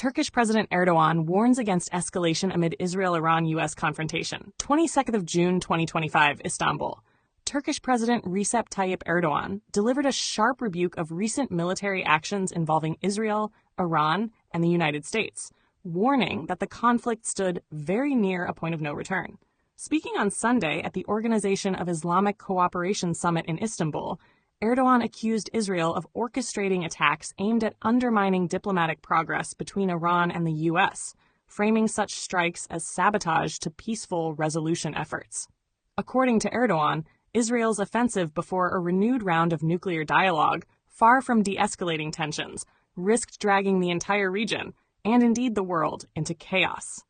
Turkish President Erdoğan warns against escalation amid Israel-Iran-US confrontation. 22nd of June 2025, Istanbul. Turkish President Recep Tayyip Erdoğan delivered a sharp rebuke of recent military actions involving Israel, Iran, and the United States, warning that the conflict stood very near a point of no return. Speaking on Sunday at the Organisation of Islamic Cooperation summit in Istanbul, Erdoğan accused Israel of orchestrating attacks aimed at undermining diplomatic progress between Iran and the U.S., framing such strikes as sabotage to peaceful resolution efforts. According to Erdoğan, Israel's offensive before a renewed round of nuclear dialogue, far from de-escalating tensions, risked dragging the entire region, and indeed the world, into chaos.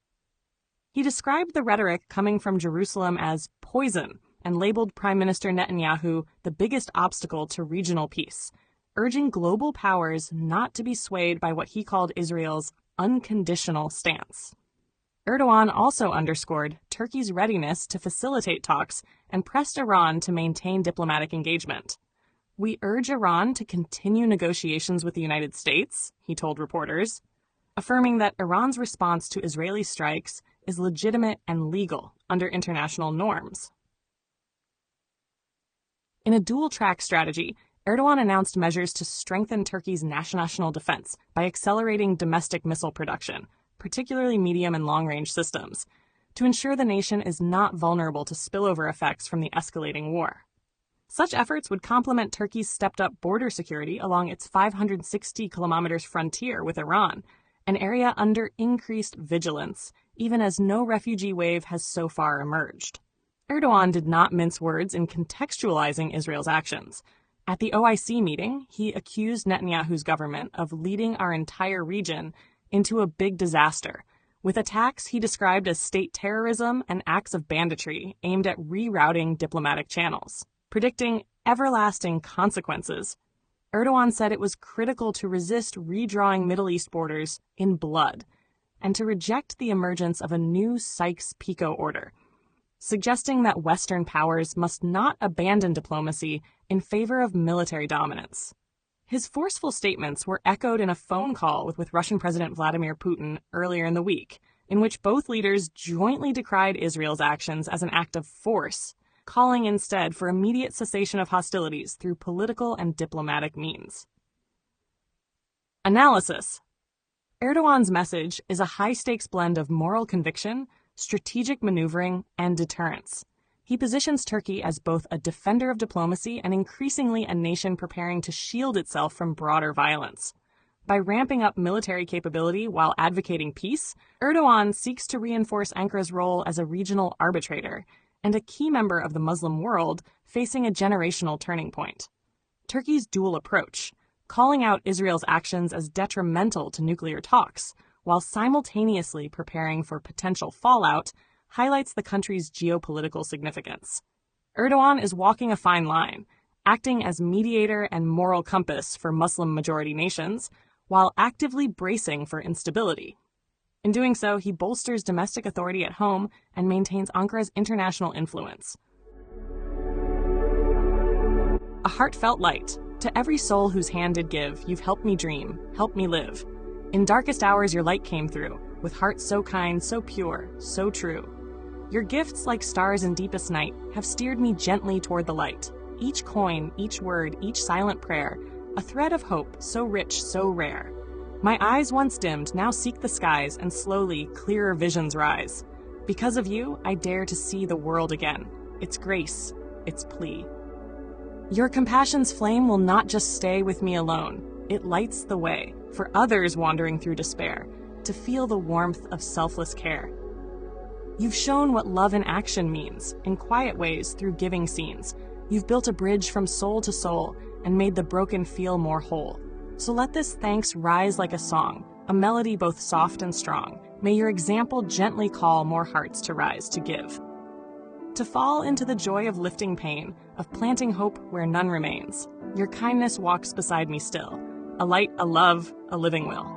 He described the rhetoric coming from Jerusalem as poison and labeled Prime Minister Netanyahu the biggest obstacle to regional peace, urging global powers not to be swayed by what he called Israel's unconditional stance. Erdoğan also underscored Turkey's readiness to facilitate talks and pressed Iran to maintain diplomatic engagement. "We urge Iran to continue negotiations with the United States," he told reporters, affirming that Iran's response to Israeli strikes is legitimate and legal under international norms. In a dual-track strategy, Erdoğan announced measures to strengthen Turkey's national defense by accelerating domestic missile production, particularly medium and long-range systems, to ensure the nation is not vulnerable to spillover effects from the escalating war. Such efforts would complement Turkey's stepped-up border security along its 560 kilometers frontier with Iran, an area under increased vigilance, even as no refugee wave has so far emerged. Erdoğan did not mince words in contextualizing Israel's actions. At the OIC meeting, he accused Netanyahu's government of leading our entire region into a big disaster, with attacks he described as state terrorism and acts of banditry aimed at rerouting diplomatic channels. Predicting everlasting consequences, Erdoğan said it was critical to resist redrawing Middle East borders in blood and to reject the emergence of a new Sykes-Picot order, suggesting that Western powers must not abandon diplomacy in favor of military dominance. His forceful statements were echoed in a phone call with Russian President Vladimir Putin earlier in the week, in which both leaders jointly decried Israel's actions as an act of force, calling instead for immediate cessation of hostilities through political and diplomatic means. Analysis. Erdoğan's message is a high-stakes blend of moral conviction, strategic maneuvering, and deterrence. He positions Turkey as both a defender of diplomacy and increasingly a nation preparing to shield itself from broader violence. By ramping up military capability while advocating peace, Erdoğan seeks to reinforce Ankara's role as a regional arbitrator and a key member of the Muslim world facing a generational turning point. Turkey's dual approach, calling out Israel's actions as detrimental to nuclear talks, while simultaneously preparing for potential fallout, highlights the country's geopolitical significance. Erdoğan is walking a fine line, acting as mediator and moral compass for Muslim-majority nations, while actively bracing for instability. In doing so, he bolsters domestic authority at home and maintains Ankara's international influence. A heartfelt light. To every soul whose hand did give, you've helped me dream, helped me live. In darkest hours your light came through, with hearts so kind, so pure, so true. Your gifts, like stars in deepest night, have steered me gently toward the light. Each coin, each word, each silent prayer, a thread of hope, so rich, so rare. My eyes once dimmed now seek the skies, and slowly clearer visions rise. Because of you, I dare to see the world again, its grace, its plea. Your compassion's flame will not just stay with me alone. It lights the way for others wandering through despair to feel the warmth of selfless care. You've shown what love in action means, in quiet ways through giving scenes. You've built a bridge from soul to soul and made the broken feel more whole. So let this thanks rise like a song, a melody both soft and strong. May your example gently call more hearts to rise to give. To fall into the joy of lifting pain, of planting hope where none remains. Your kindness walks beside me still, a light, a love, a living will.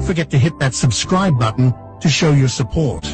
forget to hit that subscribe button to show your support.